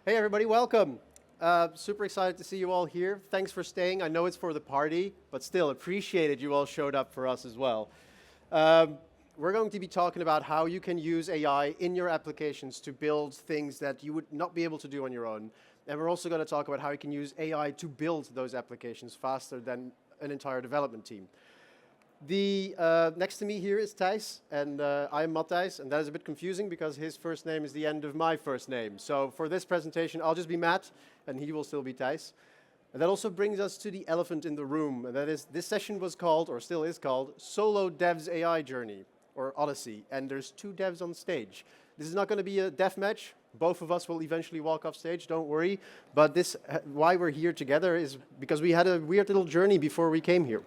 Hey everybody, welcome. Super excited to see you all here. Thanks for staying. I know it's for the party, but still appreciated you all showed up for us as well. We're going to be talking about how you can use AI in your applications to build things that you would not be able to do on your own. And we're also going to talk about how you can use AI to build those applications faster than an entire development team. Next to me here is Thijs, and I'm Matthijs, and that is a bit confusing because his first name is the end of my first name. So for this presentation, I'll just be Matt, and he will still be Thijs. And that also brings us to the elephant in the room, and that is, this session was called, or still is called, Solo Dev's AI Journey, or Odyssey, and there's 2 devs on stage. This is not going to be a death match. Both of us will eventually walk off stage, don't worry. But why we're here together is because we had a weird little journey before we came here.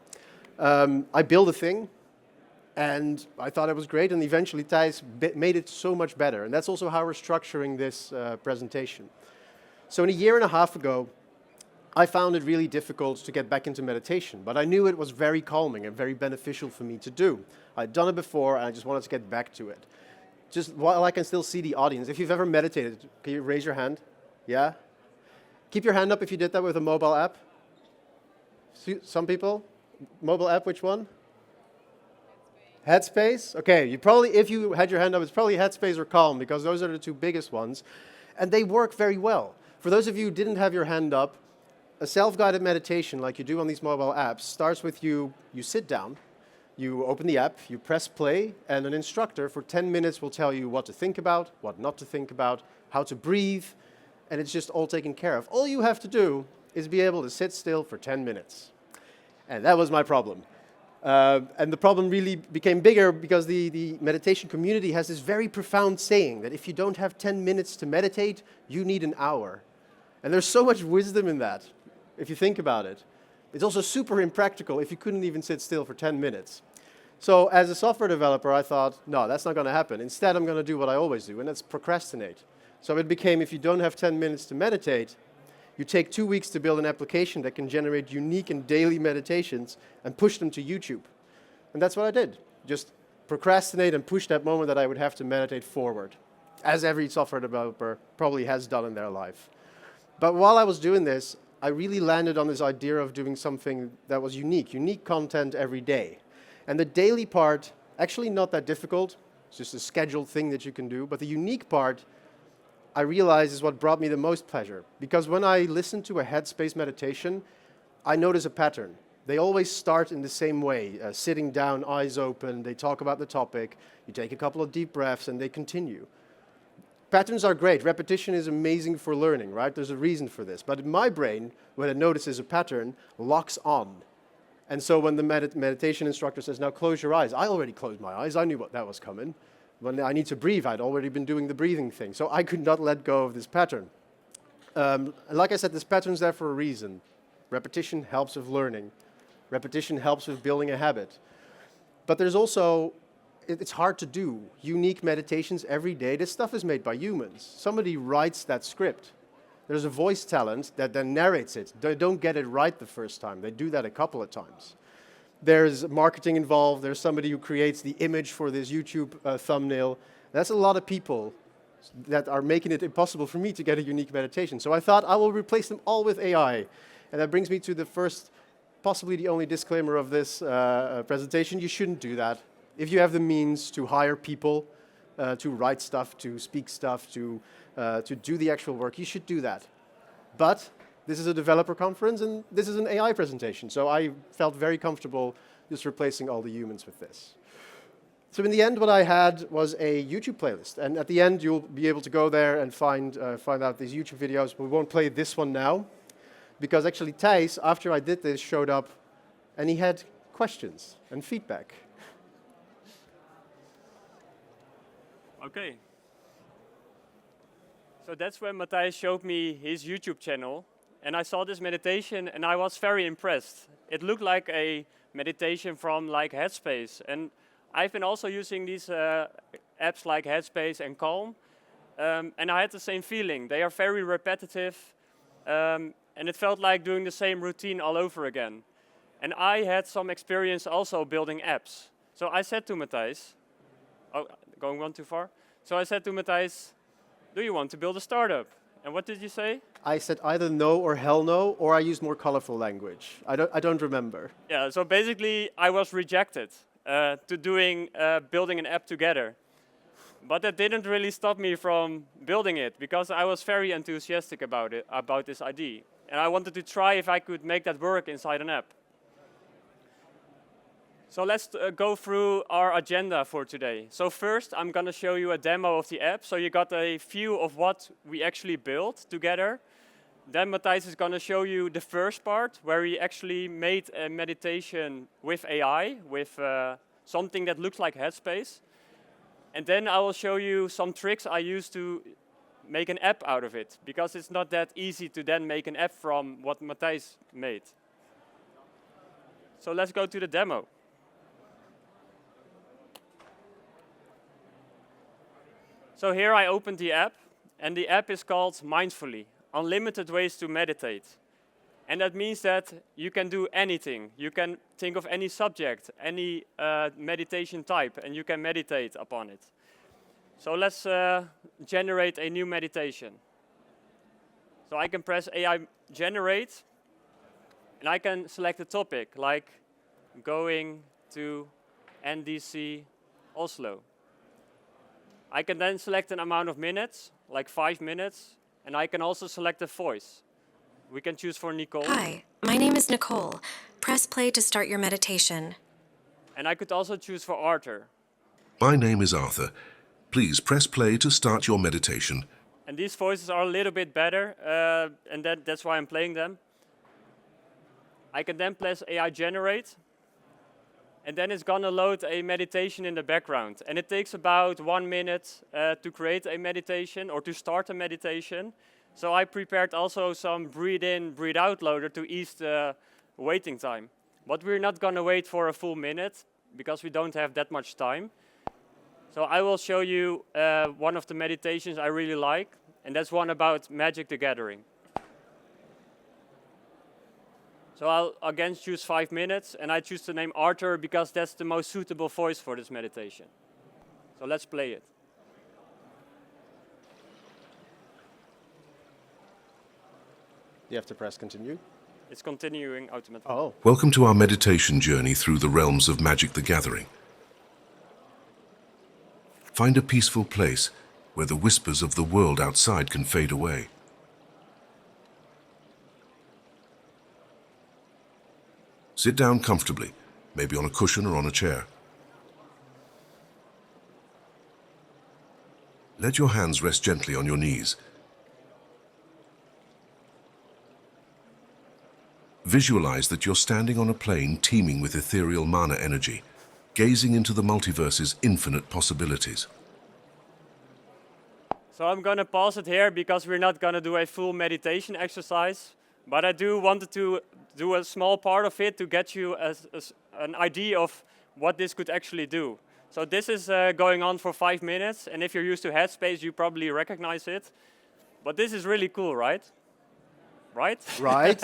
I built a thing, and I thought it was great, and eventually Thijs made it so much better. And that's also how we're structuring this presentation. So a year and a half ago, I found it really difficult to get back into meditation, but I knew it was very calming and very beneficial for me to do. I'd done it before, and I just wanted to get back to it. Just while I can still see the audience, if you've ever meditated, can you raise your hand? Yeah? Keep your hand up if you did that with a mobile app. Some people? Mobile app, which one? Headspace? Okay, if you had your hand up, it's probably Headspace or Calm, because those are the 2 biggest ones. And they work very well. For those of you who didn't have your hand up, a self-guided meditation, like you do on these mobile apps, starts with you sit down, you open the app, you press play, and an instructor for 10 minutes will tell you what to think about, what not to think about, how to breathe, and it's just all taken care of. All you have to do is be able to sit still for 10 minutes. And that was my problem. And the problem really became bigger because the meditation community has this very profound saying that if you don't have 10 minutes to meditate, you need an hour. And there's so much wisdom in that, if you think about it. It's also super impractical if you couldn't even sit still for 10 minutes. So as a software developer, I thought, no, that's not going to happen. Instead, I'm going to do what I always do, and that's procrastinate. So it became, if you don't have 10 minutes to meditate, you take 2 weeks to build an application that can generate unique and daily meditations and push them to YouTube. And that's what I did. Just procrastinate and push that moment that I would have to meditate forward, as every software developer probably has done in their life. But while I was doing this, I really landed on this idea of doing something that was unique content every day. And the daily part, actually not that difficult, it's just a scheduled thing that you can do, but the unique part I realize is what brought me the most pleasure. Because when I listen to a headspace meditation, I notice a pattern. They always start in the same way, sitting down, eyes open, they talk about the topic, you take a couple of deep breaths, and they continue. Patterns are great. Repetition is amazing for learning, right? There's a reason for this. But in my brain, when it notices a pattern, locks on. And so when the meditation instructor says, now close your eyes, I already closed my eyes, I knew what that was coming. When I need to breathe, I'd already been doing the breathing thing. So I could not let go of this pattern. Like I said, this pattern's there for a reason. Repetition helps with learning. Repetition helps with building a habit. But there's also, it's hard to do. Unique meditations every day. This stuff is made by humans. Somebody writes that script. There's a voice talent that then narrates it. They don't get it right the first time. They do that a couple of times. There's marketing involved. There's somebody who creates the image for this YouTube thumbnail. That's a lot of people that are making it impossible for me to get a unique meditation. So I thought I will replace them all with AI. And that brings me to the first, possibly the only disclaimer of this presentation. You shouldn't do that. If you have the means to hire people to write stuff, to speak stuff, to do the actual work, you should do that. But this is a developer conference, and this is an AI presentation, so I felt very comfortable just replacing all the humans with this. So in the end, what I had was a YouTube playlist, and at the end, you'll be able to go there and find out these YouTube videos. We won't play this one now, because actually Thijs, after I did this, showed up, and he had questions and feedback. Okay. So that's when Matthijs showed me his YouTube channel. And I saw this meditation, and I was very impressed. It looked like a meditation from like Headspace. And I've been also using these apps like Headspace and Calm. And I had the same feeling. They are very repetitive. And it felt like doing the same routine all over again. And I had some experience also building apps. So I said to Matthijs, going one too far? So I said to Matthijs, do you want to build a startup? And what did you say? I said either no or hell no, or I used more colorful language. I don't remember. Yeah, so basically I was rejected to building an app together. But that didn't really stop me from building it because I was very enthusiastic about this idea. And I wanted to try if I could make that work inside an app. So let's go through our agenda for today. So first, I'm going to show you a demo of the app, so you got a view of what we actually built together. Then Matthijs is going to show you the first part, where he actually made a meditation with AI, with something that looks like Headspace. And then I will show you some tricks I used to make an app out of it, because it's not that easy to then make an app from what Matthijs made. So let's go to the demo. So here I opened the app, and the app is called Mindfully, Unlimited Ways to Meditate. And that means that you can do anything. You can think of any subject, any meditation type, and you can meditate upon it. So let's generate a new meditation. So I can press AI Generate, and I can select a topic, like going to NDC Oslo. I can then select an amount of minutes, like 5 minutes, and I can also select a voice. We can choose for Nicole. Hi, my name is Nicole. Press play to start your meditation. And I could also choose for Arthur. My name is Arthur. Please press play to start your meditation. And these voices are a little bit better, and that's why I'm playing them. I can then press AI Generate, and then it's gonna load a meditation in the background. And it takes about 1 minute to create a meditation or to start a meditation. So I prepared also some breathe in, breathe out loader to ease the waiting time. But we're not gonna wait for a full minute because we don't have that much time. So I will show you one of the meditations I really like, and that's one about Magic the Gathering. So I'll again choose 5 minutes, and I choose the name Arthur because that's the most suitable voice for this meditation. So let's play it. You have to press continue. It's continuing automatically. Oh. Welcome to our meditation journey through the realms of Magic the Gathering. Find a peaceful place where the whispers of the world outside can fade away. Sit down comfortably, maybe on a cushion or on a chair. Let your hands rest gently on your knees. Visualize that you're standing on a plane teeming with ethereal mana energy, gazing into the multiverse's infinite possibilities. So I'm going to pause it here because we're not going to do a full meditation exercise, but I do want to do a small part of it to get you an idea of what this could actually do. So this is going on for 5 minutes, and if you're used to Headspace, you probably recognize it. But this is really cool, right? Right? Right.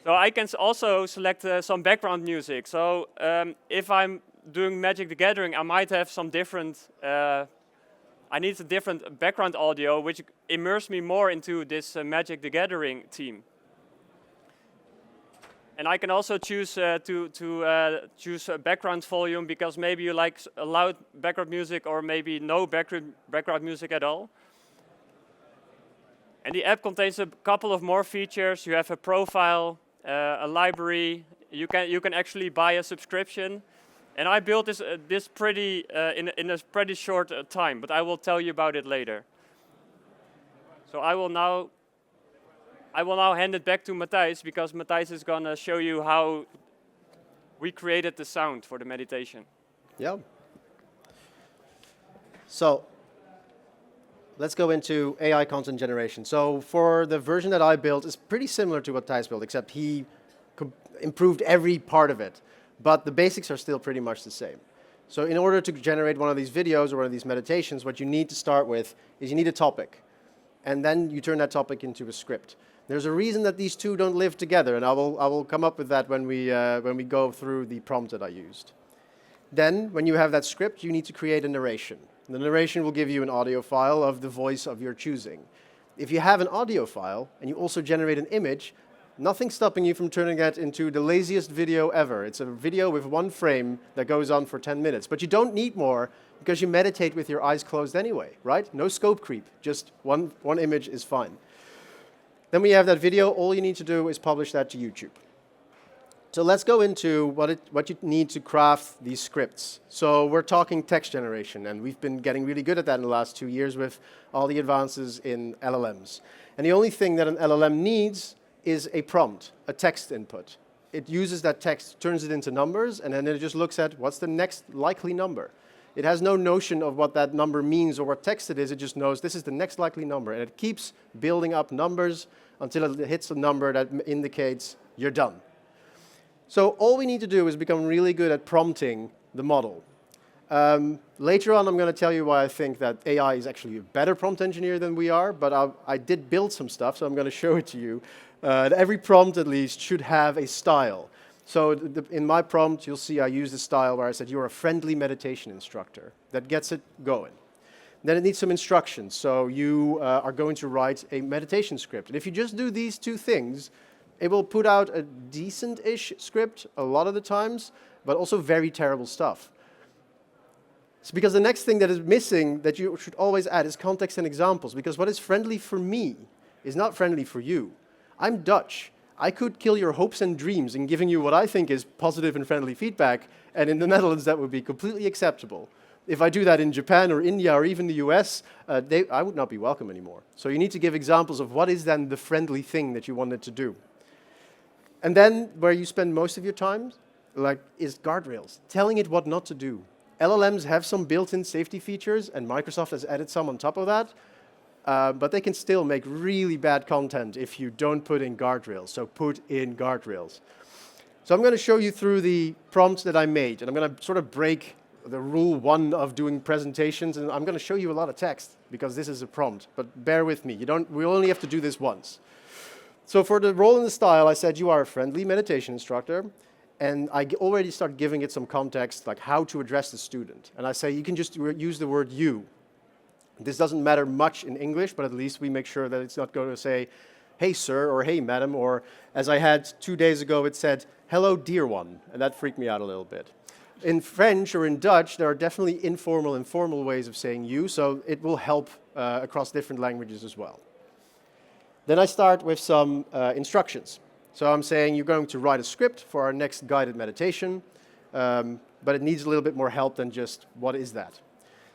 So I can also select some background music. So if I'm doing Magic the Gathering, I might have some different, I need a different background audio, which immerses me more into this Magic the Gathering theme. And I can also choose choose a background volume, because maybe you like a loud background music or maybe no background music at all. And the app contains a couple of more features. You have a profile, a library. You can actually buy a subscription. And I built this pretty in a pretty short time, but I will tell you about it later. So I will now hand it back to Matthijs, because Matthijs is going to show you how we created the sound for the meditation. Yeah. So let's go into AI content generation. So for the version that I built, it's pretty similar to what Thijs built, except he improved every part of it. But the basics are still pretty much the same. So in order to generate one of these videos or one of these meditations, what you need to start with is you need a topic. And then you turn that topic into a script. There's a reason that these two don't live together, and I will come up with that when we go through the prompt that I used. Then, when you have that script, you need to create a narration. The narration will give you an audio file of the voice of your choosing. If you have an audio file and you also generate an image, nothing's stopping you from turning that into the laziest video ever. It's a video with one frame that goes on for 10 minutes. But you don't need more because you meditate with your eyes closed anyway, right? No scope creep, just one image is fine. Then we have that video. All you need to do is publish that to YouTube. So let's go into what you need to craft these scripts. So we're talking text generation, and we've been getting really good at that in the last 2 years with all the advances in LLMs. And the only thing that an LLM needs is a prompt, a text input. It uses that text, turns it into numbers, and then it just looks at what's the next likely number. It has no notion of what that number means or what text it is. It just knows this is the next likely number, and it keeps building up numbers until it hits a number that indicates you're done. So all we need to do is become really good at prompting the model. Later on, I'm going to tell you why I think that AI is actually a better prompt engineer than we are, but I did build some stuff, so I'm going to show it to you. Every prompt, at least, should have a style. So in my prompt, you'll see I use the style where I said, you're a friendly meditation instructor. That gets it going. Then it needs some instructions. So you are going to write a meditation script. And if you just do these two things, it will put out a decent-ish script a lot of the times, but also very terrible stuff. It's because the next thing that is missing that you should always add is context and examples, because what is friendly for me is not friendly for you. I'm Dutch. I could kill your hopes and dreams in giving you what I think is positive and friendly feedback, and in the Netherlands that would be completely acceptable. If I do that in Japan or India or even the US, I would not be welcome anymore. So you need to give examples of what is then the friendly thing that you wanted to do. And then where you spend most of your time is guardrails, telling it what not to do. LLMs have some built-in safety features, and Microsoft has added some on top of that, but they can still make really bad content if you don't put in guardrails. So put in guardrails. So I'm going to show you through the prompts that I made, and I'm going to sort of break the rule 1 of doing presentations, and I'm going to show you a lot of text because this is a prompt, but bear with me. We only have to do this once. So for the role and the style, I said you are a friendly meditation instructor, and I already start giving it some context, like how to address the student. And I say you can just use the word you. This doesn't matter much in English, but at least we make sure that it's not going to say, hey, sir, or hey, madam, or as I had 2 days ago, it said, hello, dear one, and that freaked me out a little bit. In French or in Dutch, there are definitely informal and formal ways of saying you, so it will help across different languages as well. Then I start with some instructions. So I'm saying you're going to write a script for our next guided meditation, but it needs a little bit more help than just what is that.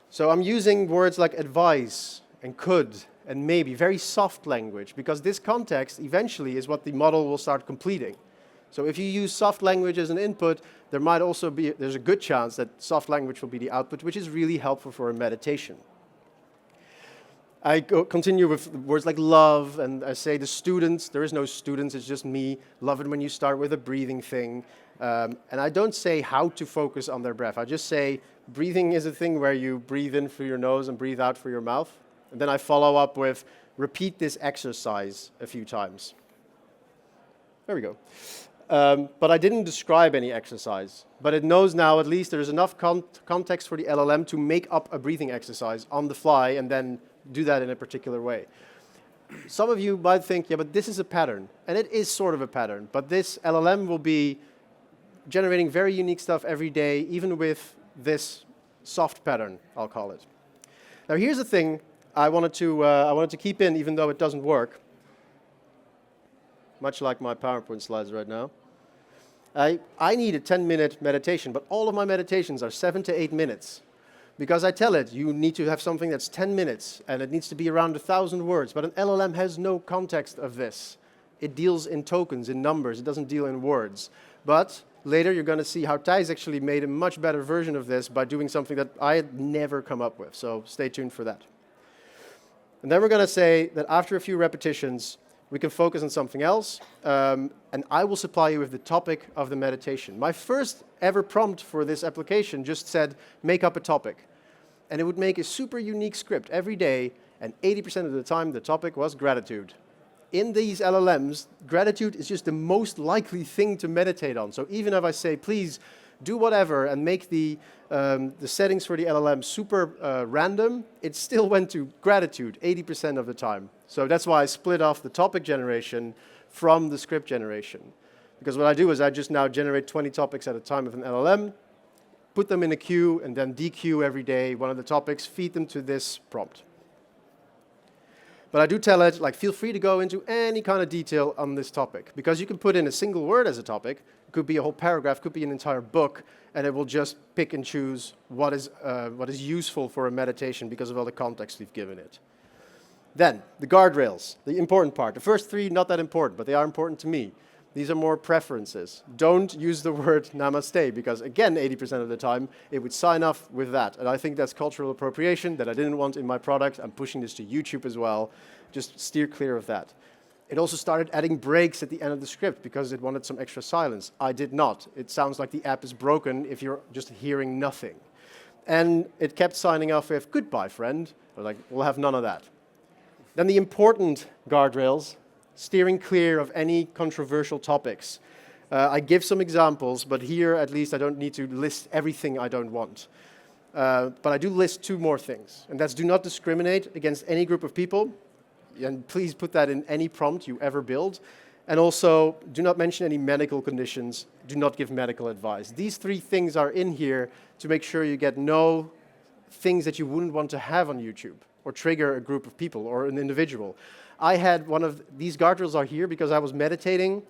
So I'm using words like advise and could and maybe, very soft language, because this context eventually is what the model will start completing. So if you use soft language as an input, there's a good chance that soft language will be the output, which is really helpful for a meditation. I continue with words like love, and I say the students, there is no students, it's just me. Love it when you start with a breathing thing. And I don't say how to focus on their breath. I just say breathing is a thing where you breathe in through your nose and breathe out through your mouth. And then I follow up with repeat this exercise a few times. There we go. But I didn't describe any exercise. But it knows now at least there's enough context for the LLM to make up a breathing exercise on the fly and then do that in a particular way. Some of you might think, yeah, but this is a pattern. And it is sort of a pattern. But this LLM will be generating very unique stuff every day, even with this soft pattern, I'll call it. Now here's the thing I wanted to keep in, even though it doesn't work. Much like my PowerPoint slides right now. I need a 10-minute meditation, but all of my meditations are 7 to 8 minutes. Because I tell it, you need to have something that's 10 minutes, and it needs to be around 1,000 words. But an LLM has no context of this. It deals in tokens, in numbers. It doesn't deal in words. But later you're going to see how Thijs actually made a much better version of this by doing something that I had never come up with. So stay tuned for that. And then we're going to say that after a few repetitions, we can focus on something else, and I will supply you with the topic of the meditation. My first ever prompt for this application just said, make up a topic. And it would make a super unique script every day, and 80% of the time the topic was gratitude. In these LLMs, gratitude is just the most likely thing to meditate on. So even if I say, please do whatever and make the settings for the LLM super random, it still went to gratitude 80% of the time. So that's why I split off the topic generation from the script generation. Because what I do is I just now generate 20 topics at a time with an LLM, put them in a queue, and then dequeue every day one of the topics, feed them to this prompt. But I do tell it, like, feel free to go into any kind of detail on this topic, because you can put in a single word as a topic. It could be a whole paragraph, could be an entire book, and it will just pick and choose what is useful for a meditation because of all the context we've given it. Then, the guardrails, the important part. The first three, not that important, but they are important to me. These are more preferences. Don't use the word namaste, because again, 80% of the time, it would sign off with that. And I think that's cultural appropriation that I didn't want in my product. I'm pushing this to YouTube as well. Just steer clear of that. It also started adding breaks at the end of the script because it wanted some extra silence. I did not. It sounds like the app is broken if you're just hearing nothing. And it kept signing off with, goodbye, friend. Or like, we'll have none of that. Then the important guardrails, steering clear of any controversial topics. I give some examples, but here at least I don't need to list everything I don't want. But I do list two more things, and that's do not discriminate against any group of people, and please put that in any prompt you ever build. And also, do not mention any medical conditions, do not give medical advice. These three things are in here to make sure you get no things that you wouldn't want to have on YouTube, or trigger a group of people or an individual. I had one of these guardrails are here because I was meditating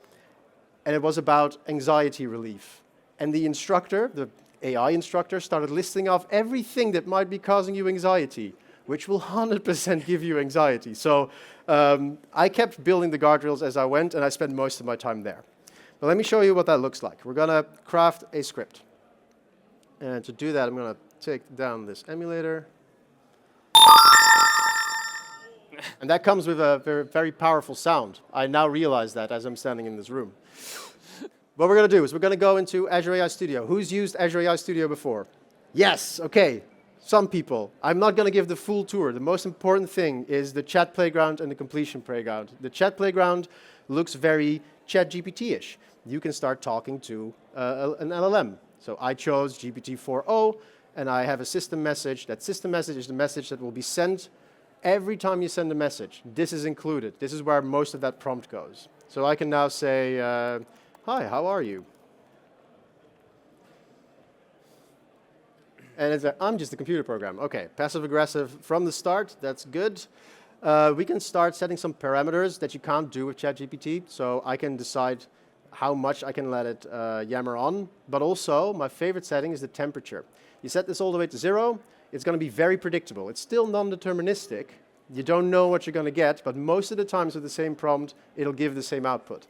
and it was about anxiety relief. And the instructor, the AI instructor, started listing off everything that might be causing you anxiety, which will 100% give you anxiety. So I kept building the guardrails as I went, and I spent most of my time there. But let me show you what that looks like. We're going to craft a script. And to do that, I'm going to take down this emulator. And that comes with a very, very powerful sound. I now realize that as I'm standing in this room. What we're going to do is we're going to go into Azure AI Studio. Who's used Azure AI Studio before? Yes, okay. Some people. I'm not going to give the full tour. The most important thing is the chat playground and the completion playground. The chat playground looks very ChatGPT-ish. You can start talking to an LLM. So I chose GPT-4o, and I have a system message. That system message is the message that will be sent every time you send a message. This is included. This is where most of that prompt goes. So I can now say, hi, how are you? And it's I'm just a computer program. Okay, passive-aggressive from the start. That's good. We can start setting some parameters that you can't do with ChatGPT. So I can decide how much I can let it yammer on. But also, my favorite setting is the temperature. You set this all the way to 0. It's going to be very predictable. It's still non-deterministic. You don't know what you're going to get, but most of the times with the same prompt, it'll give the same output.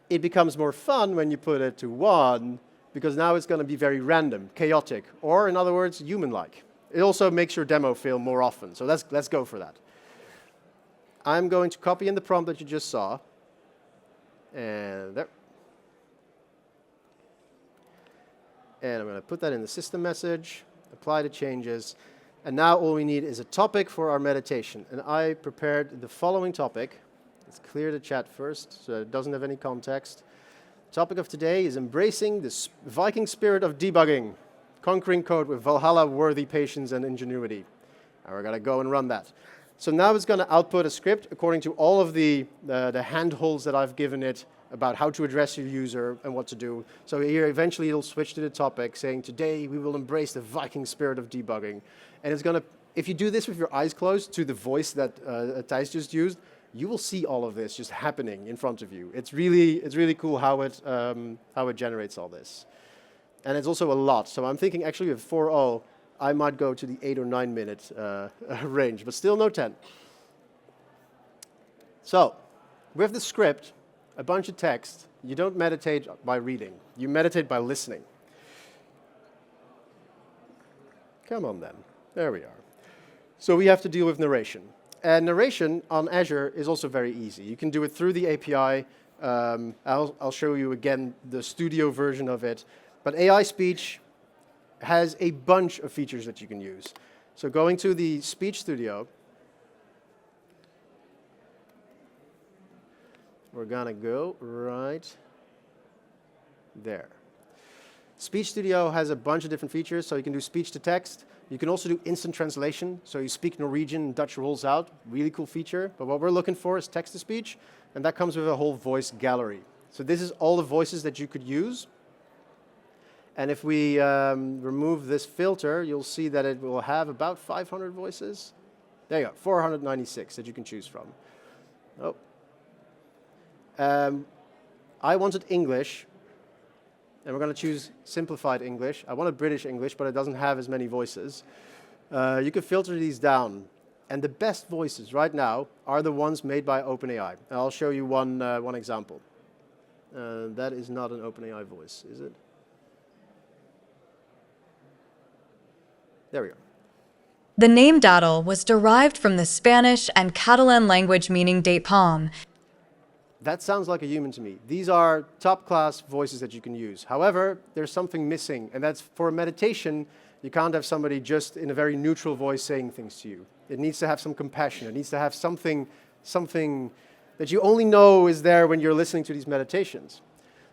It becomes more fun when you put it to 1, because now it's going to be very random, chaotic, or in other words, human-like. It also makes your demo fail more often, so let's go for that. I'm going to copy in the prompt that you just saw, and there. And I'm going to put that in the system message. Apply the changes, and now all we need is a topic for our meditation. And I prepared the following topic. Let's clear the chat first, so it doesn't have any context. The topic of today is embracing the Viking spirit of debugging, conquering code with Valhalla-worthy patience and ingenuity. And we're going to go and run that. So now it's going to output a script according to all of the handholds that I've given it about how to address your user and what to do. So here, eventually, it'll switch to the topic saying, today, we will embrace the Viking spirit of debugging. And it's going to, if you do this with your eyes closed to the voice that Thijs just used, you will see all of this just happening in front of you. It's really cool how it generates all this. And it's also a lot. So I'm thinking, actually, with 4.0, I might go to the 8 or 9 minute range, but still no 10. So with the script, a bunch of text, you don't meditate by reading. You meditate by listening. Come on then. There we are. So we have to deal with narration. And narration on Azure is also very easy. You can do it through the API. I'll show you again the studio version of it. But AI Speech has a bunch of features that you can use. So going to the Speech Studio, we're going to go right there. Speech Studio has a bunch of different features, so you can do speech to text. You can also do instant translation, so you speak Norwegian, Dutch rolls out. Really cool feature. But what we're looking for is text to speech, and that comes with a whole voice gallery. So this is all the voices that you could use. And if we remove this filter, you'll see that it will have about 500 voices. There you go, 496 that you can choose from. Oh. I wanted English, and we're going to choose simplified English. I wanted British English, but it doesn't have as many voices. You can filter these down. And the best voices right now are the ones made by OpenAI. And I'll show you one example. That is not an OpenAI voice, is it? There we go. The name DALL-E was derived from the Spanish and Catalan language meaning date palm. That sounds like a human to me. These are top-class voices that you can use. However, there's something missing, and that's for a meditation, you can't have somebody just in a very neutral voice saying things to you. It needs to have some compassion. It needs to have something that you only know is there when you're listening to these meditations.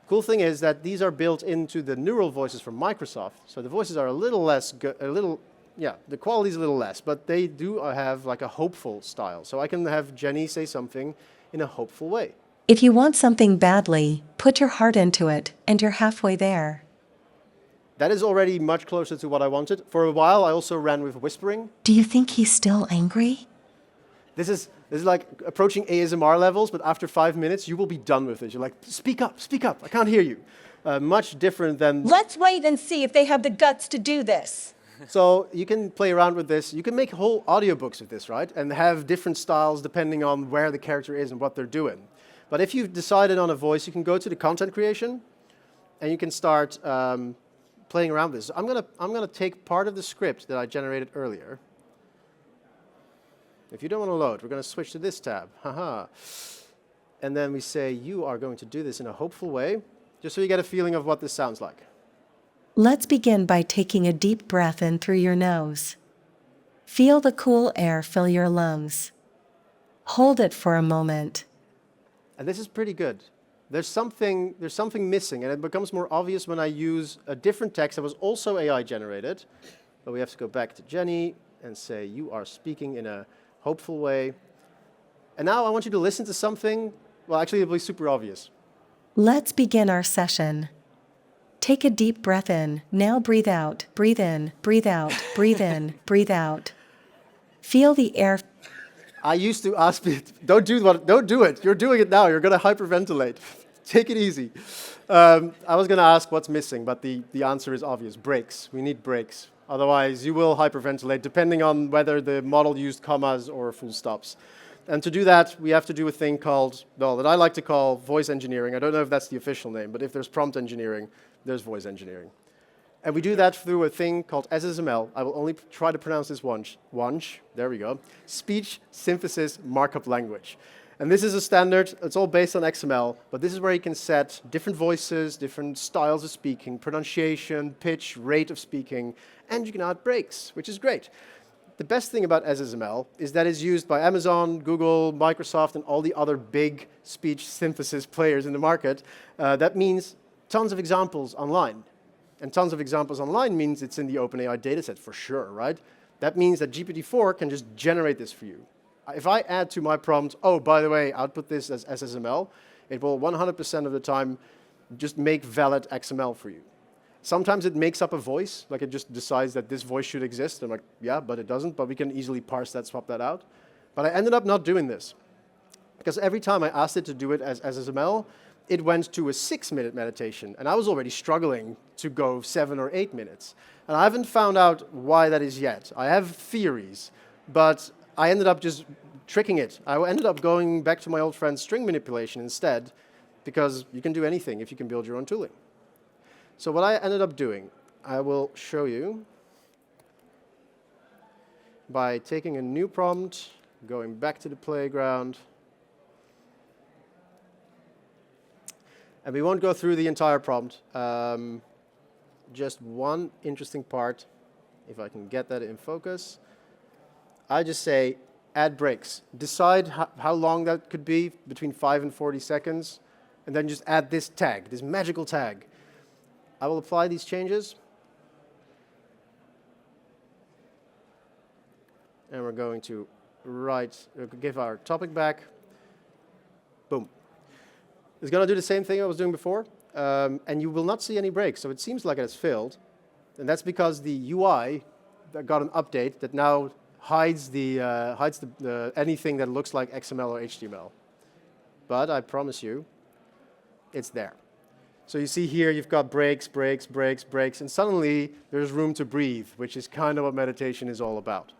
Cool thing is that these are built into the neural voices from Microsoft, so the voices are a little less good, the quality is a little less, but they do have like a hopeful style. So I can have Jenny say something in a hopeful way. If you want something badly, put your heart into it, and you're halfway there. That is already much closer to what I wanted. For a while, I also ran with whispering. Do you think he's still angry? This is like approaching ASMR levels, but after 5 minutes, you will be done with it. You're like, speak up, I can't hear you. Much different than... Let's wait and see if they have the guts to do this. So you can play around with this. You can make whole audiobooks with this, right? And have different styles depending on where the character is and what they're doing. But if you've decided on a voice, you can go to the content creation, and you can start playing around with this. I'm gonna take part of the script that I generated earlier. If you don't want to load, we're going to switch to this tab. Haha. And then we say, you are going to do this in a hopeful way, just so you get a feeling of what this sounds like. Let's begin by taking a deep breath in through your nose. Feel the cool air fill your lungs. Hold it for a moment. And this is pretty good. There's something missing, and it becomes more obvious when I use a different text that was also AI generated. But we have to go back to Jenny and say, you are speaking in a hopeful way. And now I want you to listen to something, well, actually it'll be super obvious. Let's begin our session. Take a deep breath in. Now breathe out. Breathe in, breathe out, breathe in, breathe out. Feel the air. I used to ask people, don't do it. You're doing it now. You're going to hyperventilate. Take it easy. I was going to ask what's missing, but the answer is obvious. Brakes. We need brakes. Otherwise, you will hyperventilate, depending on whether the model used commas or full stops. And to do that, we have to do a thing called, well, that I like to call voice engineering. I don't know if that's the official name, but if there's prompt engineering, there's voice engineering. And we do that through a thing called SSML. I will only try to pronounce this once. There we go. Speech Synthesis Markup Language. And this is a standard. It's all based on XML, but this is where you can set different voices, different styles of speaking, pronunciation, pitch, rate of speaking, and you can add breaks, which is great. The best thing about SSML is that it's used by Amazon, Google, Microsoft, and all the other big speech synthesis players in the market. That means tons of examples online. And tons of examples online means it's in the OpenAI dataset for sure, right? That means that GPT-4 can just generate this for you. If I add to my prompt, oh, by the way, output this as SSML, it will 100% of the time just make valid XML for you. Sometimes it makes up a voice, like it just decides that this voice should exist. I'm like, yeah, but it doesn't, but we can easily parse that, swap that out. But I ended up not doing this, because every time I asked it to do it as SSML, it went to a 6-minute meditation, and I was already struggling to go 7 or 8 minutes. And I haven't found out why that is yet. I have theories, but I ended up just tricking it. I ended up going back to my old friend string manipulation instead, because you can do anything if you can build your own tooling. So what I ended up doing, I will show you by taking a new prompt, going back to the playground. And we won't go through the entire prompt. Just one interesting part, if I can get that in focus. I just say, add breaks. Decide how long that could be, between 5 and 40 seconds, and then just add this tag, this magical tag. I will apply these changes. And we're going to give our topic back. Boom. It's going to do the same thing I was doing before, and you will not see any breaks. So it seems like it has failed, and that's because the UI that got an update that now hides anything that looks like XML or HTML. But I promise you, it's there. So you see here, you've got breaks, breaks, breaks, breaks, and suddenly there's room to breathe, which is kind of what meditation is all about.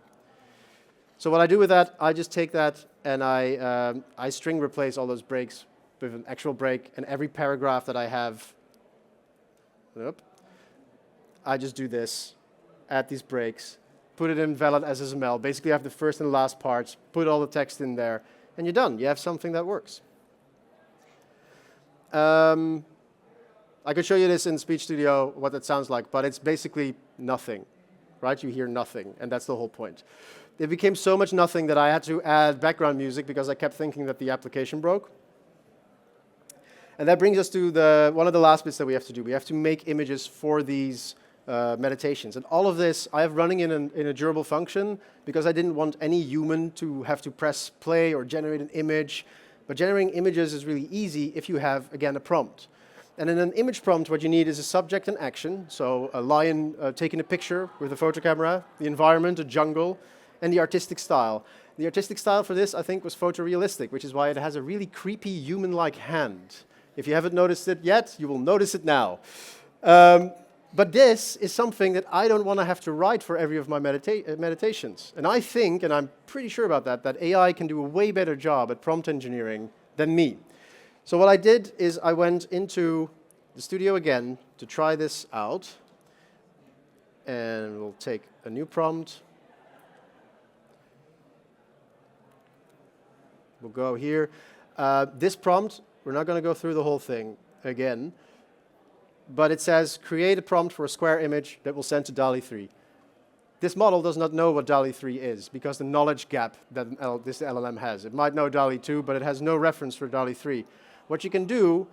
So what I do with that, I just take that and I string replace all those breaks with an actual break, and every paragraph that I have, I just do this, add these breaks, put it in valid SSML. Basically, I have the first and last parts, put all the text in there, and you're done. You have something that works. I could show you this in Speech Studio, what that sounds like, but it's basically nothing, right? You hear nothing, and that's the whole point. It became so much nothing that I had to add background music because I kept thinking that the application broke. And that brings us to one of the last bits that we have to do. We have to make images for these meditations. And all of this I have running in a durable function because I didn't want any human to have to press play or generate an image. But generating images is really easy if you have, again, a prompt. And in an image prompt, what you need is a subject and action. So a lion taking a picture with a photo camera, the environment, a jungle, and the artistic style. The artistic style for this, I think, was photorealistic, which is why it has a really creepy human-like hand. If you haven't noticed it yet, you will notice it now. But this is something that I don't want to have to write for every of my meditations. And I think, and I'm pretty sure about that AI can do a way better job at prompt engineering than me. So what I did is I went into the studio again to try this out. And we'll take a new prompt. We'll go here. This prompt, we're not going to go through the whole thing again, but it says, create a prompt for a square image that will send to DALL-E 3. This model does not know what DALL-E 3 is because the knowledge gap that this LLM has. It might know DALL-E 2, but it has no reference for DALL-E 3. What you can do,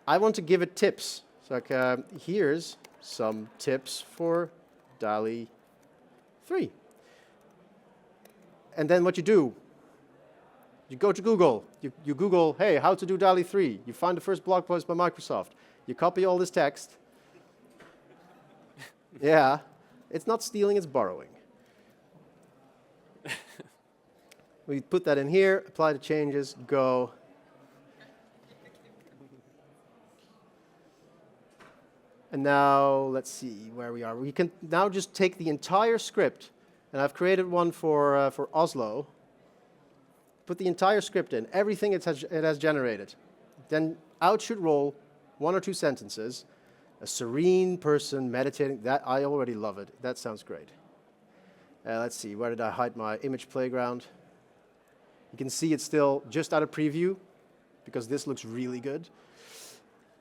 I want to give it tips. So like, here's some tips for DALL-E 3. And then what you do, you go to Google, you Google, hey, how to do DALL-E 3. You find the first blog post by Microsoft. You copy all this text. Yeah, it's not stealing, it's borrowing. We put that in here, apply the changes, go. And now, let's see where we are. We can now just take the entire script, and I've created one for Oslo. Put the entire script in, everything it has generated. Then out should roll 1 or 2 sentences. A serene person meditating. That I already love it. That sounds great. Let's see, where did I hide my image playground? You can see it's still just out of preview because this looks really good.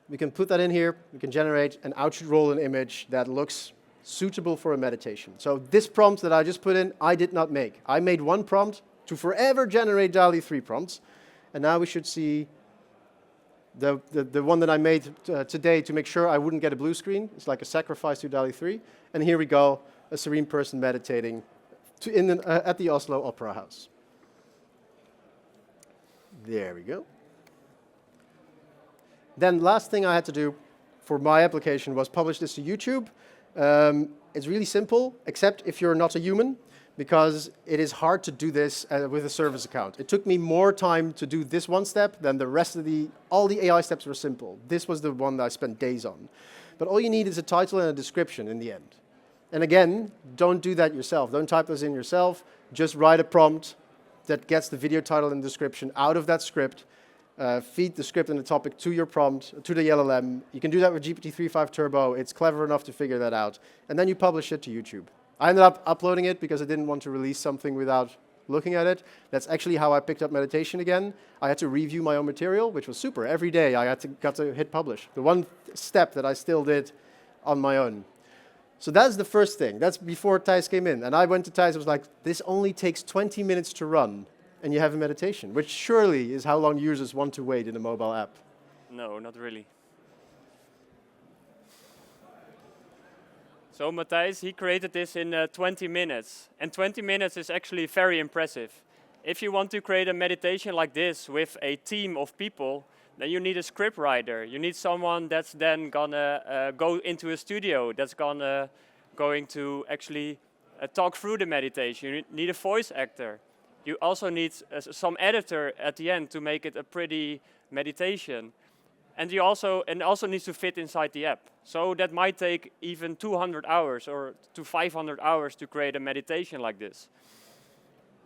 We can put that in here. We can generate, and out should roll an image that looks suitable for a meditation. So this prompt that I just put in, I did not make. I made one prompt to forever generate DALL-E 3 prompts. And now we should see the one that I made today to make sure I wouldn't get a blue screen. It's like a sacrifice to DALL-E 3. And here we go, a serene person meditating at the Oslo Opera House. There we go. Then last thing I had to do for my application was publish this to YouTube. It's really simple, except if you're not a human, because it is hard to do this with a service account. It took me more time to do this one step than the rest of all the AI steps were simple. This was the one that I spent days on. But all you need is a title and a description in the end. And again, don't do that yourself. Don't type those in yourself. Just write a prompt that gets the video title and description out of that script. Feed the script and the topic to your prompt, to the LLM. You can do that with GPT-3.5 Turbo. It's clever enough to figure that out. And then you publish it to YouTube. I ended up uploading it because I didn't want to release something without looking at it. That's actually how I picked up meditation again. I had to review my own material, which was super. Every day I got to hit publish. The one step that I still did on my own. So that's the first thing. That's before Thijs came in. And I went to Thijs and was like, this only takes 20 minutes to run, and you have a meditation, which surely is how long users want to wait in a mobile app. No, not really. So Matthijs, he created this in 20 minutes. And 20 minutes is actually very impressive. If you want to create a meditation like this with a team of people, then you need a script writer. You need someone that's then gonna go into a studio, that's going to actually talk through the meditation. You need a voice actor. You also need some editor at the end to make it a pretty meditation. And you also needs to fit inside the app. So that might take even 200 hours or to 500 hours to create a meditation like this.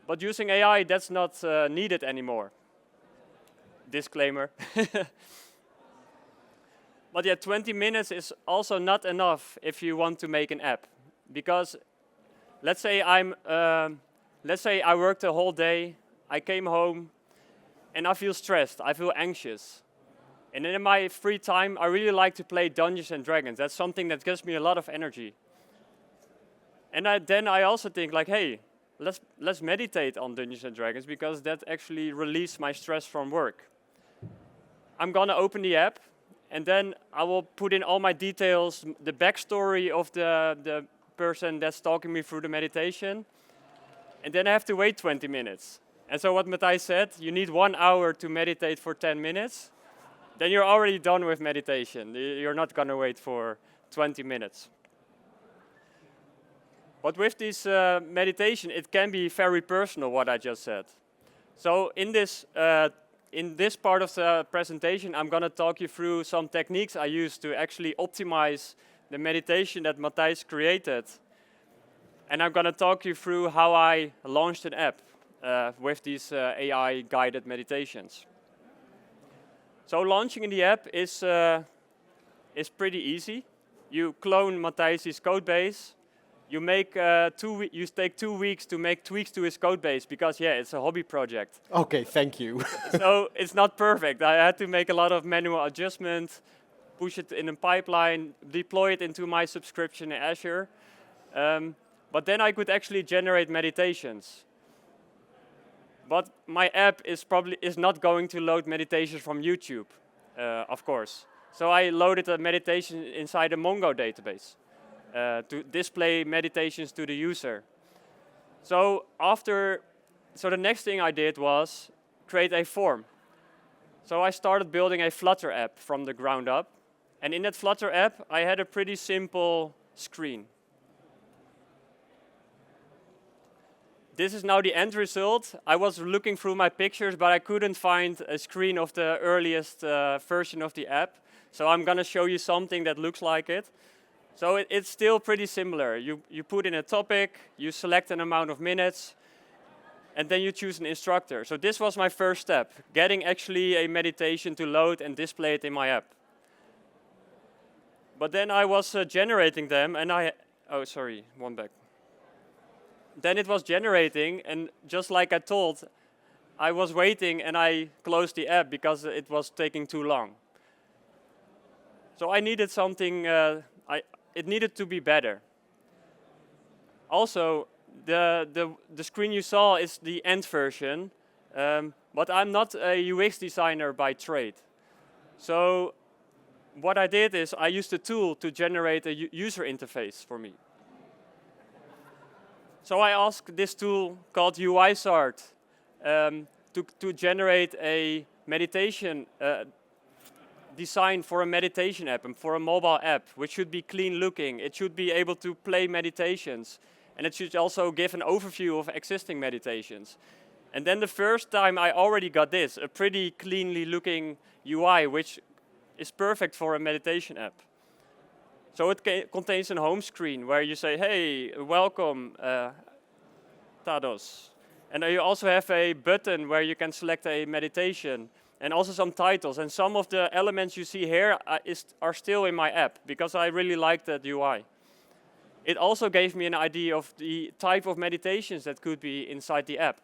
But using AI, that's not needed anymore. Disclaimer. But yeah, 20 minutes is also not enough if you want to make an app. Because let's say I worked a whole day, I came home, and I feel stressed, I feel anxious. And in my free time, I really like to play Dungeons and Dragons. That's something that gives me a lot of energy. And then I also think like, hey, let's meditate on Dungeons and Dragons because that actually relieves my stress from work. I'm gonna open the app, and then I will put in all my details, the backstory of the person that's talking me through the meditation, and then I have to wait 20 minutes. And so what Matthijs said, you need 1 hour to meditate for 10 minutes. Then you're already done with meditation. You're not going to wait for 20 minutes. But with this meditation, it can be very personal, what I just said. So in this part of the presentation, I'm going to talk you through some techniques I use to actually optimize the meditation that Matthijs created. And I'm going to talk you through how I launched an app with these AI-guided meditations. So launching the app is pretty easy. You clone Matthijs' code base. You take 2 weeks to make tweaks to his code base because it's a hobby project. Okay, thank you. So it's not perfect. I had to make a lot of manual adjustments, push it in a pipeline, deploy it into my subscription in Azure. But then I could actually generate meditations. But my app is not going to load meditations from YouTube, of course. So I loaded a meditation inside a Mongo database to display meditations to the user. So the next thing I did was create a form. So I started building a Flutter app from the ground up. And in that Flutter app, I had a pretty simple screen. This is now the end result. I was looking through my pictures, but I couldn't find a screen of the earliest version of the app. So I'm going to show you something that looks like it. So it's still pretty similar. You put in a topic, you select an amount of minutes, and then you choose an instructor. So this was my first step, getting actually a meditation to load and display it in my app. But then I was generating them, and one back. Then it was generating, and just like I told, I was waiting and I closed the app because it was taking too long. So I needed something, it needed to be better. Also, the screen you saw is the end version, but I'm not a UX designer by trade. So what I did is I used a tool to generate a user interface for me. So I asked this tool called UISART to generate a meditation design for a meditation app and for a mobile app, which should be clean looking. It should be able to play meditations. And it should also give an overview of existing meditations. And then the first time I already got this, a pretty cleanly looking UI, which is perfect for a meditation app. So it contains a home screen where you say, hey, welcome, Tados. And you also have a button where you can select a meditation and also some titles. And some of the elements you see here are still in my app because I really like that UI. It also gave me an idea of the type of meditations that could be inside the app.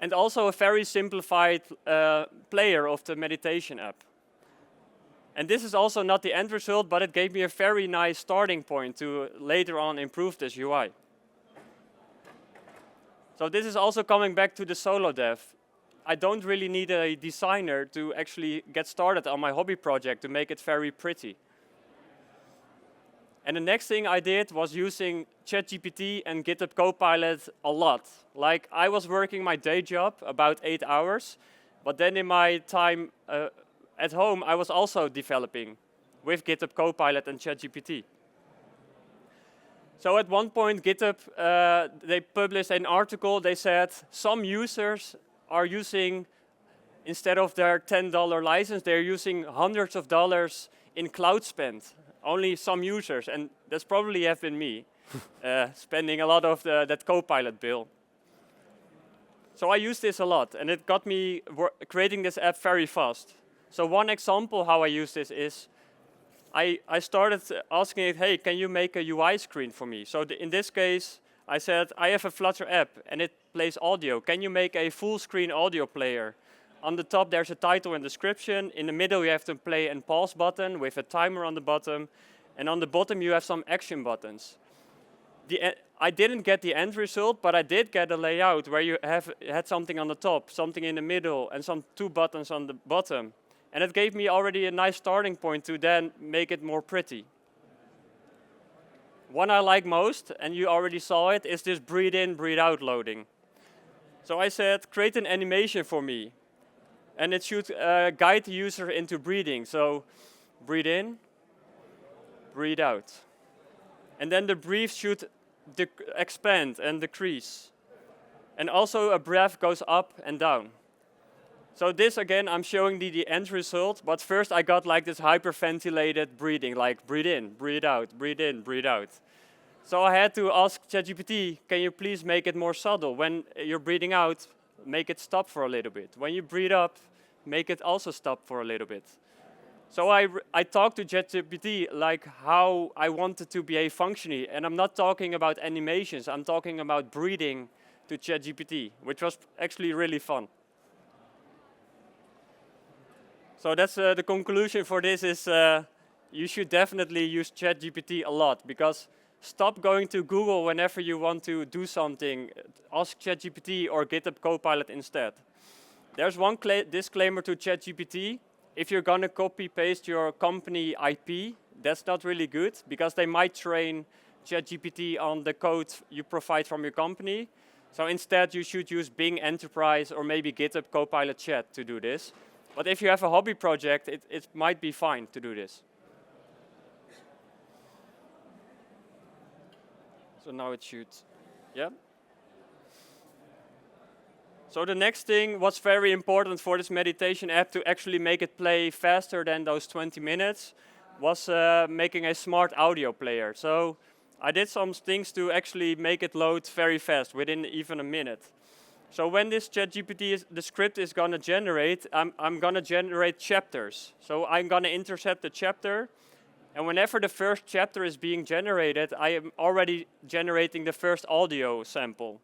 And also a very simplified player of the meditation app. And this is also not the end result, but it gave me a very nice starting point to later on improve this UI. So this is also coming back to the solo dev. I don't really need a designer to actually get started on my hobby project to make it very pretty. And the next thing I did was using ChatGPT and GitHub Copilot a lot. Like, I was working my day job about 8 hours, but then in my time at home, I was also developing with GitHub Copilot and ChatGPT. So at one point, GitHub, they published an article. They said some users are using, instead of their $10 license, they're using hundreds of dollars in cloud spend. Only some users, and that's probably have been me, spending a lot of that Copilot bill. So I use this a lot, and it got me creating this app very fast. So one example how I use this is, I started asking it, hey, can you make a UI screen for me? So in this case, I said, I have a Flutter app, and it plays audio. Can you make a full screen audio player? On the top, there's a title and description. In the middle, you have the play and pause button with a timer on the bottom. And on the bottom, you have some action buttons. I didn't get the end result, but I did get a layout where you had something on the top, something in the middle, and some 2 buttons on the bottom. And it gave me already a nice starting point to then make it more pretty. One I like most, and you already saw it, is this breathe in, breathe out loading. So I said, create an animation for me. And it should guide the user into breathing. So breathe in, breathe out. And then the breath should expand and decrease. And also a breath goes up and down. So this, again, I'm showing the end result. But first I got like this hyperventilated breathing, like breathe in, breathe out, breathe in, breathe out. So I had to ask ChatGPT, can you please make it more subtle? When you're breathing out, make it stop for a little bit. When you breathe up, make it also stop for a little bit. So I talked to ChatGPT like how I wanted to behave functionally. And I'm not talking about animations. I'm talking about breathing to ChatGPT, which was actually really fun. So that's the conclusion for this is you should definitely use ChatGPT a lot, because stop going to Google whenever you want to do something. Ask ChatGPT or GitHub Copilot instead. There's one disclaimer to ChatGPT. If you're going to copy-paste your company IP, that's not really good, because they might train ChatGPT on the code you provide from your company. So instead, you should use Bing Enterprise or maybe GitHub Copilot Chat to do this. But if you have a hobby project, it might be fine to do this. So now it should, yeah? So the next thing, what's very important for this meditation app to actually make it play faster than those 20 minutes, was making a smart audio player. So I did some things to actually make it load very fast, within even a minute. So when this ChatGPT, the script is going to generate, I'm going to generate chapters. So I'm going to intercept the chapter. And whenever the first chapter is being generated, I am already generating the first audio sample.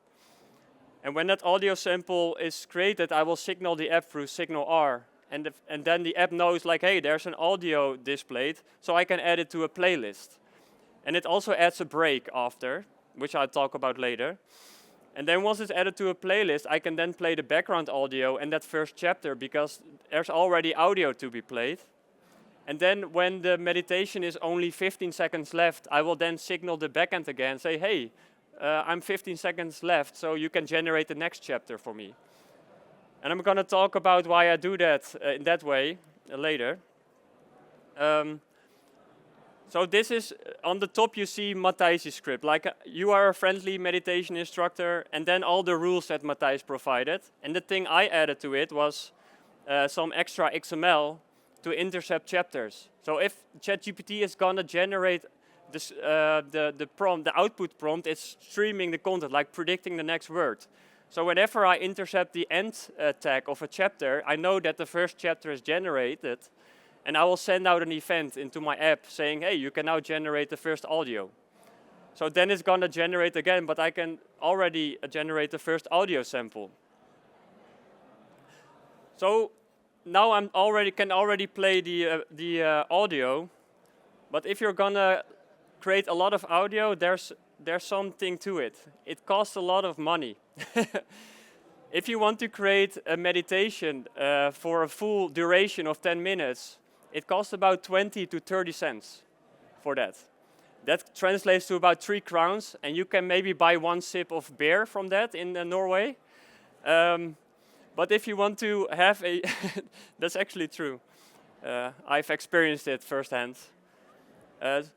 And when that audio sample is created, I will signal the app through signal R. And then the app knows, like, hey, there's an audio displayed, so I can add it to a playlist. And it also adds a break after, which I'll talk about later. And then once it's added to a playlist, I can then play the background audio and that first chapter, because there's already audio to be played. And then when the meditation is only 15 seconds left, I will then signal the backend again, say, hey, I'm 15 seconds left, so you can generate the next chapter for me. And I'm going to talk about why I do that in that way later. So this is, on the top you see Matthijs' script. Like you are a friendly meditation instructor, and then all the rules that Matthijs provided. And the thing I added to it was some extra XML to intercept chapters. So if ChatGPT is going to generate this, the prompt, the output prompt, it's streaming the content, like predicting the next word. So whenever I intercept the end tag of a chapter, I know that the first chapter is generated, and I will send out an event into my app saying, hey, you can now generate the first audio. So then it's going to generate again, but I can already generate the first audio sample. So now I can already play the audio, but if you're going to create a lot of audio, there's something to it. It costs a lot of money. If you want to create a meditation for a full duration of 10 minutes, it costs about 20 to 30 cents for that. That translates to about 3 crowns, and you can maybe buy 1 sip of beer from that in Norway. But if you want to have a, that's actually true. I've experienced it firsthand.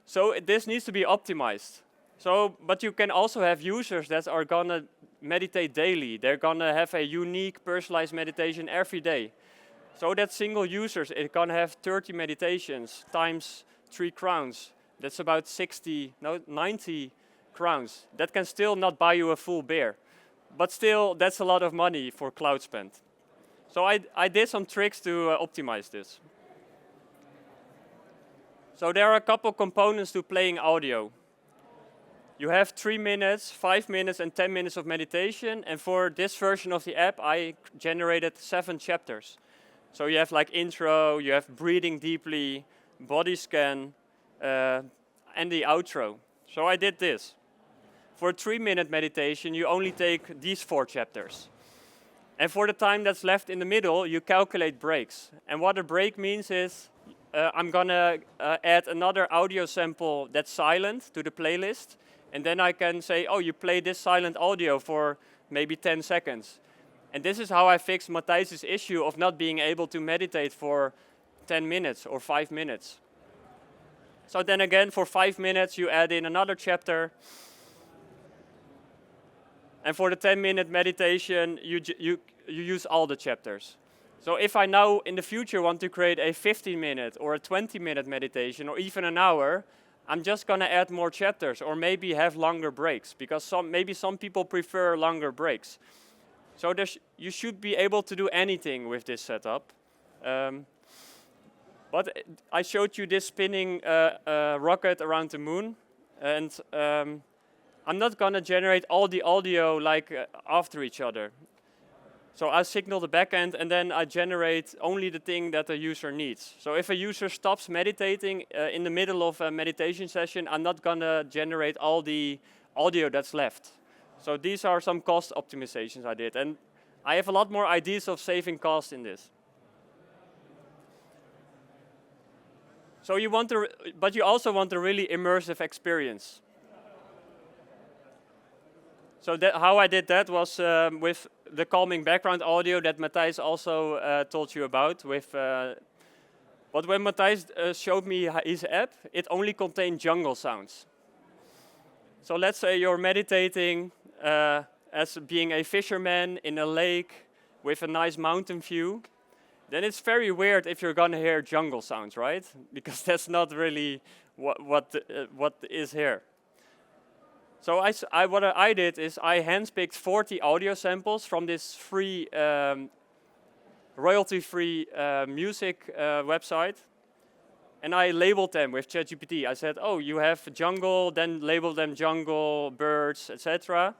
So this needs to be optimized. So, but you can also have users that are gonna meditate daily. They're gonna have a unique personalized meditation every day. So that single users is gonna have 30 meditations times 3 crowns. That's about 90 crowns. That can still not buy you a full beer. But still, that's a lot of money for cloud spend. So I did some tricks to optimize this. So there are a couple components to playing audio. You have 3 minutes, 5 minutes, and 10 minutes of meditation. And for this version of the app, I generated 7 chapters. So you have like intro, you have breathing deeply, body scan, and the outro. So I did this. For a 3-minute meditation, you only take these 4 chapters. And for the time that's left in the middle, you calculate breaks. And what a break means is, I'm gonna add another audio sample that's silent to the playlist. And then I can say, oh, you play this silent audio for maybe 10 seconds. And this is how I fixed Matthijs' issue of not being able to meditate for 10 minutes or 5 minutes. So then again, for 5 minutes, you add in another chapter. And for the 10-minute meditation, you use all the chapters. So if I now in the future want to create a 15-minute or a 20-minute meditation or even an hour, I'm just going to add more chapters or maybe have longer breaks because maybe some people prefer longer breaks. So you should be able to do anything with this setup. But I showed you this spinning rocket around the moon. And I'm not going to generate all the audio like after each other. So I signal the backend and then I generate only the thing that the user needs. So if a user stops meditating in the middle of a meditation session, I'm not going to generate all the audio that's left. So these are some cost optimizations I did. And I have a lot more ideas of saving cost in this. So you want to, but you also want a really immersive experience. So how I did that was with the calming background audio that Matthijs also told you about. But when Matthijs showed me his app, it only contained jungle sounds. So let's say you're meditating as being a fisherman in a lake with a nice mountain view. Then it's very weird if you're going to hear jungle sounds, right? Because that's not really what is here. So what I did is I handpicked 40 audio samples from this free, royalty-free music website. And I labeled them with ChatGPT. I said, oh, you have jungle, then label them jungle, birds, etc.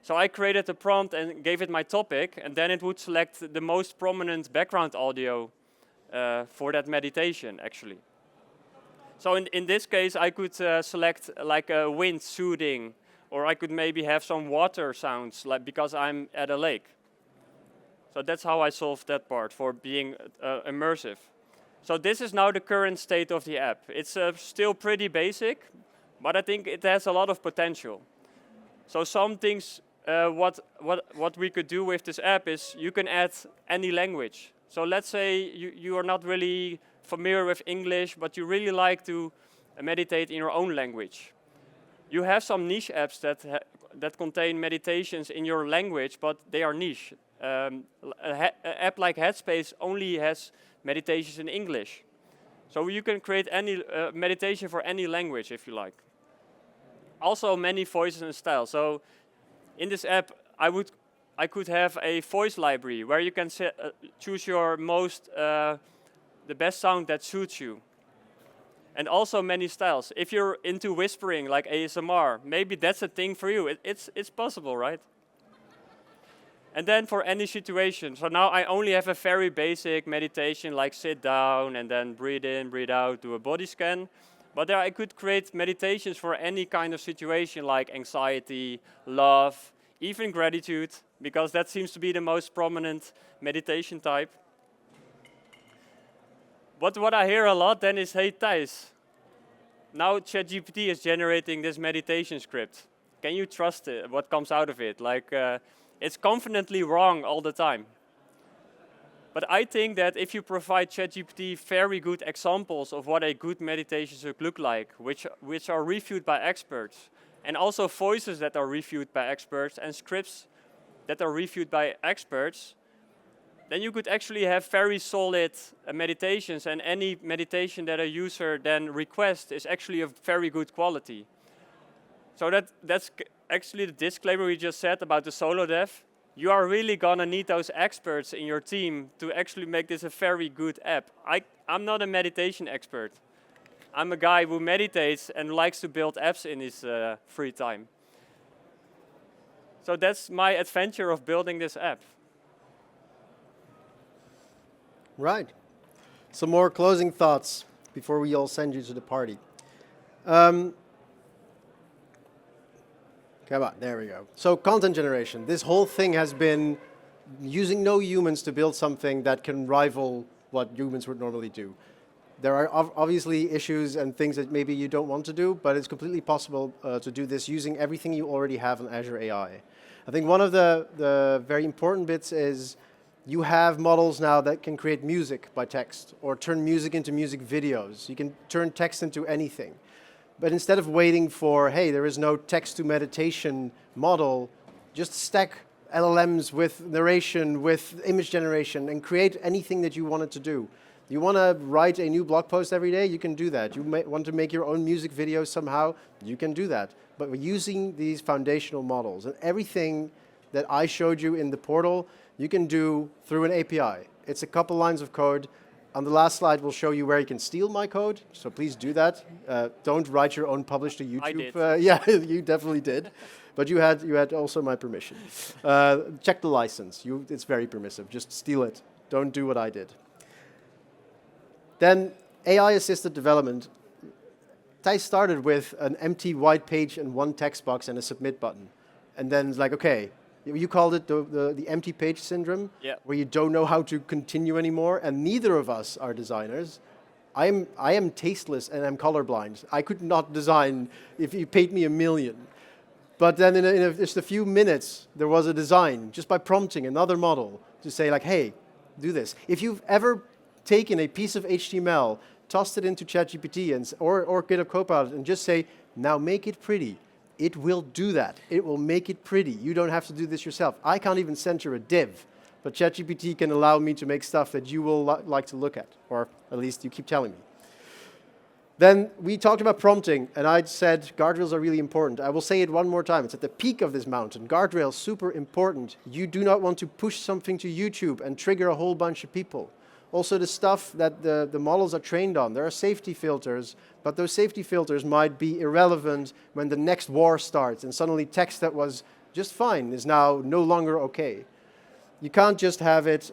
So I created a prompt and gave it my topic, and then it would select the most prominent background audio for that meditation, actually. So in this case, I could select like a wind soothing, or I could maybe have some water sounds, like because I'm at a lake. So that's how I solved that part for being immersive. So this is now the current state of the app. It's still pretty basic, but I think it has a lot of potential. So some things, what we could do with this app is you can add any language. So let's say you are not really familiar with English, but you really like to meditate in your own language. You have some niche apps that contain meditations in your language, but they are niche. An app like Headspace only has meditations in English. So you can create any meditation for any language if you like. Also many voices and styles. So in this app, I could have a voice library where you can choose your the best sound that suits you. And also many styles. If you're into whispering like ASMR, maybe that's a thing for you. It's possible, right? And then for any situation. So now I only have a very basic meditation like sit down and then breathe in, breathe out, do a body scan. But there I could create meditations for any kind of situation like anxiety, love, even gratitude, because that seems to be the most prominent meditation type. But what I hear a lot then is, hey Thijs, now ChatGPT is generating this meditation script. Can you trust it, what comes out of it? Like, it's confidently wrong all the time. But I think that if you provide ChatGPT very good examples of what a good meditation should look like, which are reviewed by experts, and also voices that are reviewed by experts, and scripts that are reviewed by experts, then you could actually have very solid meditations, and any meditation that a user then requests is actually of very good quality. So that's actually the disclaimer we just said about the solo dev. You are really gonna need those experts in your team to actually make this a very good app. I'm not a meditation expert. I'm a guy who meditates and likes to build apps in his free time. So that's my adventure of building this app. Right. Some more closing thoughts before we all send you to the party. Come on, there we go. So content generation. This whole thing has been using no humans to build something that can rival what humans would normally do. There are obviously issues and things that maybe you don't want to do, but it's completely possible to do this using everything you already have on Azure AI. I think one of the very important bits is you have models now that can create music by text or turn music into music videos. You can turn text into anything. But instead of waiting for, hey, there is no text-to-meditation model, just stack LLMs with narration, with image generation, and create anything that you want it to do. You want to write a new blog post every day? You can do that. You want to make your own music video somehow? You can do that. But we're using these foundational models. And everything that I showed you in the portal, you can do through an API. It's a couple lines of code. On the last slide, we'll show you where you can steal my code, so please do that. Don't write your own publish to YouTube. I did. Yeah, you definitely did. But you had also my permission. Check the license. It's very permissive. Just steal it. Don't do what I did. Then AI-assisted development. Thijs started with an empty white page and one text box and a submit button. And then it's like, okay, you called it the empty page syndrome, yeah, where you don't know how to continue anymore, and neither of us are designers. I am tasteless and I'm colorblind. I could not design if you paid me $1 million. But then in just a few minutes, there was a design just by prompting another model to say like, hey, do this. If you've ever taken a piece of HTML, tossed it into ChatGPT or GitHub Copilot and just say, now make it pretty, it will do that. It will make it pretty. You don't have to do this yourself. I can't even censor a div, but ChatGPT can allow me to make stuff that you will like to look at, or at least you keep telling me. Then we talked about prompting, and I said guardrails are really important. I will say it one more time. It's at the peak of this mountain. Guardrails, super important. You do not want to push something to YouTube and trigger a whole bunch of people. Also, the stuff that the models are trained on, there are safety filters, but those safety filters might be irrelevant when the next war starts, and suddenly text that was just fine is now no longer okay. You can't just have it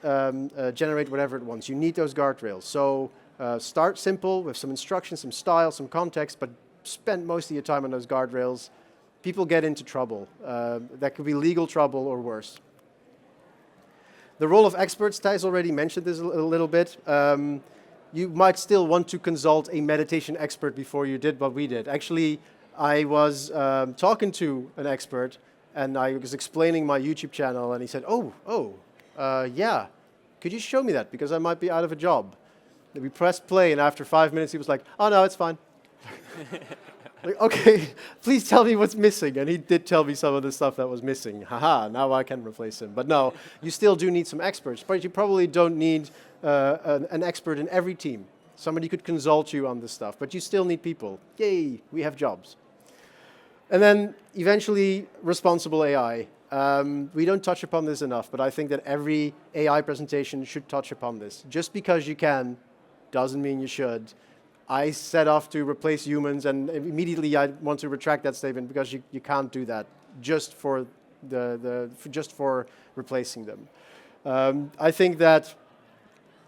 generate whatever it wants. You need those guardrails. So start simple with some instructions, some style, some context, but spend most of your time on those guardrails. People get into trouble. That could be legal trouble or worse. The role of experts, Thijs already mentioned this a little bit. You might still want to consult a meditation expert before you did what we did. Actually, I was talking to an expert, and I was explaining my YouTube channel, and he said, yeah, could you show me that? Because I might be out of a job. And we pressed play, and after 5 minutes, he was like, oh, no, it's fine. Like, okay, please tell me what's missing. And he did tell me some of the stuff that was missing. Haha, now I can replace him. But no, you still do need some experts. But you probably don't need an expert in every team. Somebody could consult you on this stuff. But you still need people. Yay, we have jobs. And then eventually, responsible AI. We don't touch upon this enough, but I think that every AI presentation should touch upon this. Just because you can doesn't mean you should. I set off to replace humans, and immediately I want to retract that statement because you can't do that just for replacing them. I think that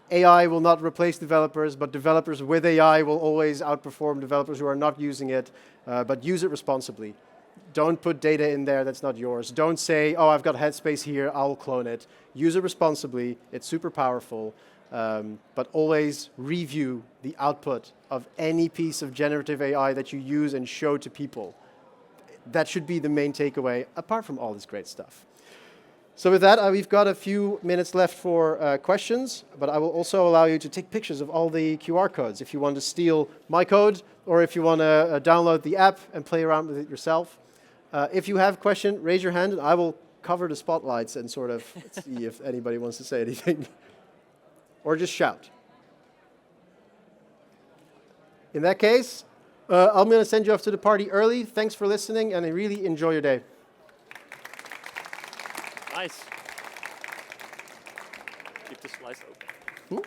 AI will not replace developers, but developers with AI will always outperform developers who are not using it, but use it responsibly. Don't put data in there that's not yours. Don't say, oh, I've got headspace here, I'll clone it. Use it responsibly. It's super powerful. But always review the output of any piece of generative AI that you use and show to people. That should be the main takeaway, apart from all this great stuff. So with that, we've got a few minutes left for questions, but I will also allow you to take pictures of all the QR codes if you want to steal my code, or if you want to download the app and play around with it yourself. If you have a question, raise your hand, and I will cover the spotlights and sort of see if anybody wants to say anything. Or just shout. In that case, I'm going to send you off to the party early. Thanks for listening, and really enjoy your day. Nice. Keep the slides open.